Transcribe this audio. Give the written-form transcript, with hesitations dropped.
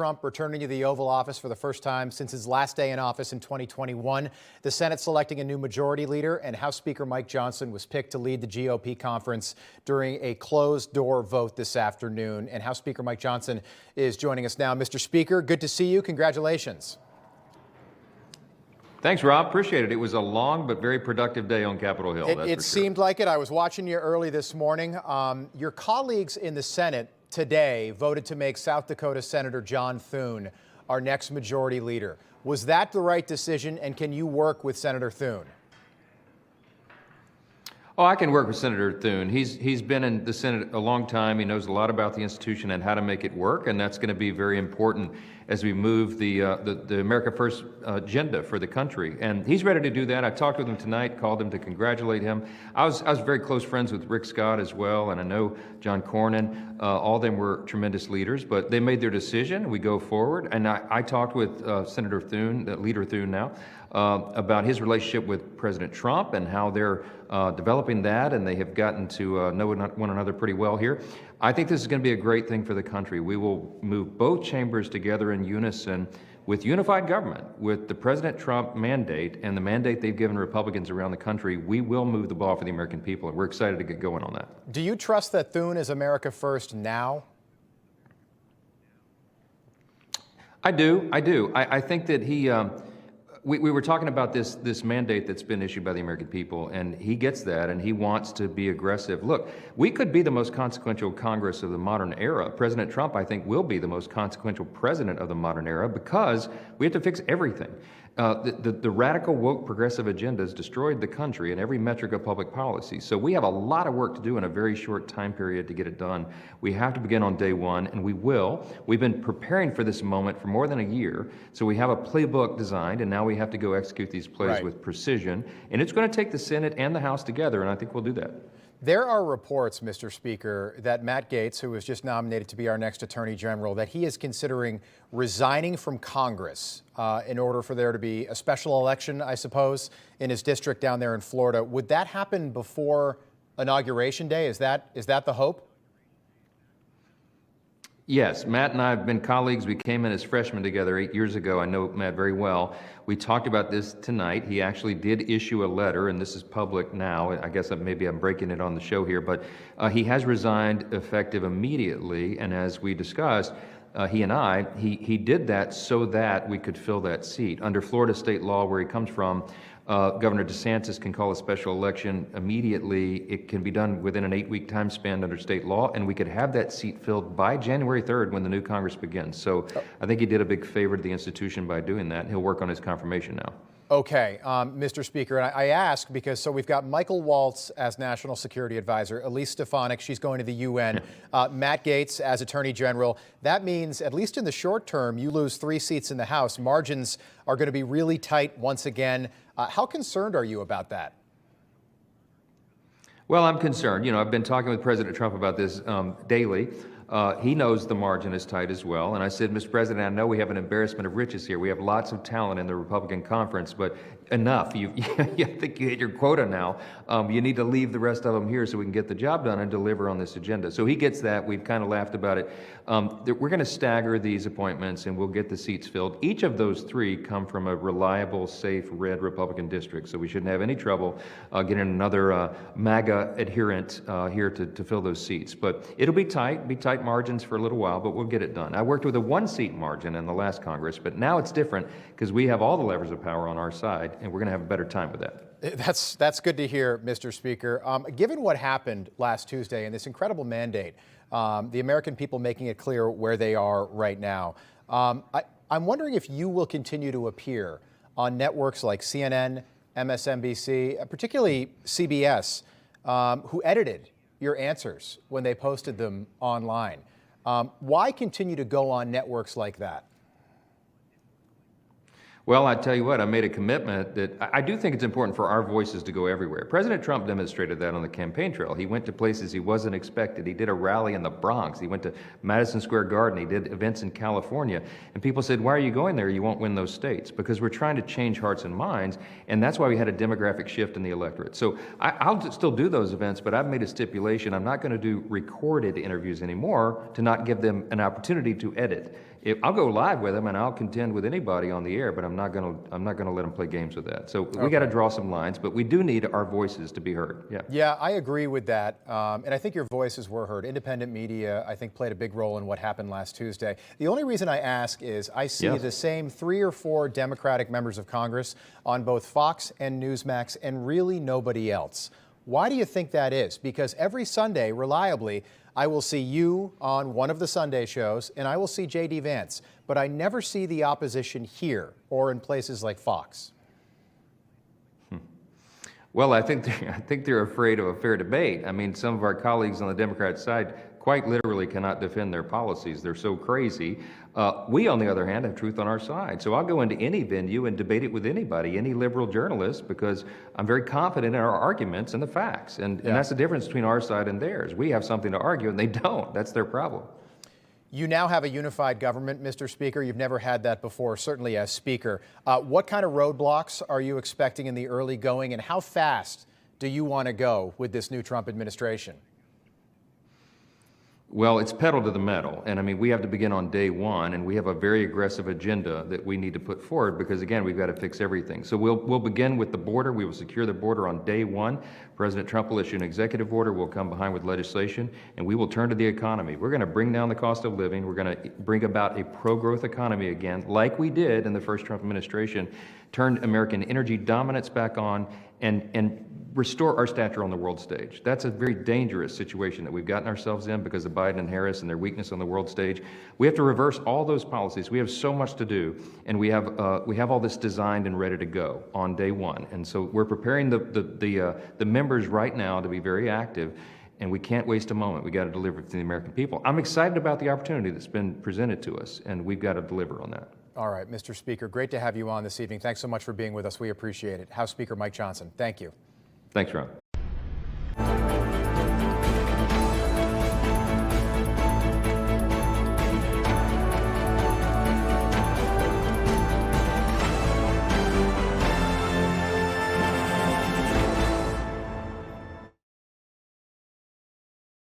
Trump returning to the Oval Office for the first time since his last day in office in 2021. The Senate selecting a new majority leader, and House Speaker Mike Johnson was picked to lead the GOP conference during a closed-door vote this afternoon. And House Speaker Mike Johnson is joining us now. Mr. Speaker, good to see you. Congratulations. Thanks, Rob. Appreciate it. It was a long but very productive day on Capitol Hill. It seemed like it. I was watching you early this morning. Your colleagues in the Senate today voted to make South Dakota Senator John Thune our next majority leader. Was that the right decision, and can you work with Senator Thune? Oh, I can work with Senator Thune. He's been in the Senate a long time. He knows a lot about the institution and how to make it work, and that's going to be very important as we move the America First agenda for the country. And he's ready to do that. I talked with him tonight, called him to congratulate him. I was very close friends with Rick Scott as well, and I know John Cornyn. All of them were tremendous leaders, but they made their decision. We go forward, and I talked with Senator Thune, Leader Thune now, about his relationship with President Trump and how they're developing that, and they have gotten to know one another pretty well here. I think this is going to be a great thing for the country. We will move both chambers together in unison with unified government, with the President Trump mandate and the mandate they've given Republicans around the country. We will move the ball for the American people, and we're excited to get going on that. Do you trust that Thune is America First now? I do. I think that he... We were talking about this mandate that's been issued by the American people, and he gets that, and he wants to be aggressive. Look, we could be the most consequential Congress of the modern era. President Trump, I think, will be the most consequential president of the modern era because we have to fix everything. The radical woke progressive agenda has destroyed the country in every metric of public policy. So we have a lot of work to do in a very short time period to get it done. We have to begin on day one, and we will. We've been preparing for this moment for more than a year. So we have a playbook designed, and now we have to go execute these plays with precision. And it's going to take the Senate and the House together, and I think we'll do that. There are reports, Mr. Speaker, that Matt Gaetz, who was just nominated to be our next Attorney General, that he is considering resigning from Congress in order for there to be a special election, I suppose, in his district down there in Florida. Would that happen before Inauguration Day? Is that the hope? Yes, Matt and I have been colleagues. We came in as freshmen together 8 years ago. I know Matt very well. We talked about this tonight. He actually did issue a letter, and this is public now. I guess maybe I'm breaking it on the show here, but he has resigned effective immediately. And as we discussed, he did that so that we could fill that seat. Under Florida state law, where he comes from, Governor DeSantis can call a special election immediately. It can be done within an 8-week time span under state law, and we could have that seat filled by January 3rd when the new Congress begins. So I think he did a big favor to the institution by doing that, and he'll work on his confirmation now. Okay, Mr. Speaker, and I ask because we've got Michael Waltz as National Security Advisor, Elise Stefanik, she's going to the UN, Matt Gaetz as Attorney General. That means, at least in the short term, you lose 3 seats in the House. Margins are going to be really tight once again. How concerned are you about that? Well, I'm concerned. You know, I've been talking with President Trump about this daily. He knows the margin is tight as well. And I said, Mr. President, I know we have an embarrassment of riches here. We have lots of talent in the Republican conference, but enough. You think you hit your quota now. You need to leave the rest of them here so we can get the job done and deliver on this agenda. So he gets that. We've kind of laughed about it. We're going to stagger these appointments, and we'll get the seats filled. Each of those 3 come from a reliable, safe, red Republican district, so we shouldn't have any trouble getting another MAGA adherent here to fill those seats. But it'll be tight margins for a little while, but we'll get it done. I worked with a 1-seat margin in the last Congress, but now it's different because we have all the levers of power on our side, and we're going to have a better time with that. That's good to hear, Mr. Speaker. Given what happened last Tuesday and this incredible mandate, the American people making it clear where they are right now, I'm wondering if you will continue to appear on networks like CNN, MSNBC, particularly CBS, who edited your answers when they posted them online. Why continue to go on networks like that? Well, I tell you what, I made a commitment that I do think it's important for our voices to go everywhere. President Trump demonstrated that on the campaign trail. He went to places he wasn't expected. He did a rally in the Bronx. He went to Madison Square Garden. He did events in California. And people said, why are you going there? You won't win those states. Because we're trying to change hearts and minds, and that's why we had a demographic shift in the electorate. So I'll still do those events, but I've made a stipulation. I'm not going to do recorded interviews anymore to not give them an opportunity to edit. I'll go live with them and I'll contend with anybody on the air, but I'm not going to let them play games with that. So we got to draw some lines, but we do need our voices to be heard. Yeah. Yeah, I agree with that. And I think your voices were heard. Independent media, I think, played a big role in what happened last Tuesday. The only reason I ask is I see the same 3 or 4 Democratic members of Congress on both Fox and Newsmax and really nobody else. Why do you think that is? Because every Sunday, reliably, I will see you on one of the Sunday shows, and I will see J.D. Vance, but I never see the opposition here or in places like Fox. Well, I think they're afraid of a fair debate. I mean, some of our colleagues on the Democrat side quite literally cannot defend their policies. They're so crazy. We, on the other hand, have truth on our side. So I'll go into any venue and debate it with anybody, any liberal journalist, because I'm very confident in our arguments and the facts. And that's the difference between our side and theirs. We have something to argue, and they don't. That's their problem. You now have a unified government, Mr. Speaker. You've never had that before, certainly as Speaker. What kind of roadblocks are you expecting in the early going, and how fast do you want to go with this new Trump administration? Well, it's pedal to the metal. And I mean, we have to begin on day one, and we have a very aggressive agenda that we need to put forward because, again, we've got to fix everything. So we'll begin with the border. We will secure the border on day one. President Trump will issue an executive order. We'll come behind with legislation, and we will turn to the economy. We're going to bring down the cost of living. We're going to bring about a pro-growth economy again, like we did in the first Trump administration, turned American energy dominance back on, and restore our stature on the world stage. That's a very dangerous situation that we've gotten ourselves in because of Biden and Harris and their weakness on the world stage. We have to reverse all those policies. We have so much to do, and we have all this designed and ready to go on day one. And so we're preparing the members right now to be very active, and we can't waste a moment. We got to deliver to the American people. I'm excited about the opportunity that's been presented to us, and we've got to deliver on that. All right, Mr. Speaker, great to have you on this evening. Thanks so much for being with us. We appreciate it. House Speaker Mike Johnson, thank you. Thanks, Ron.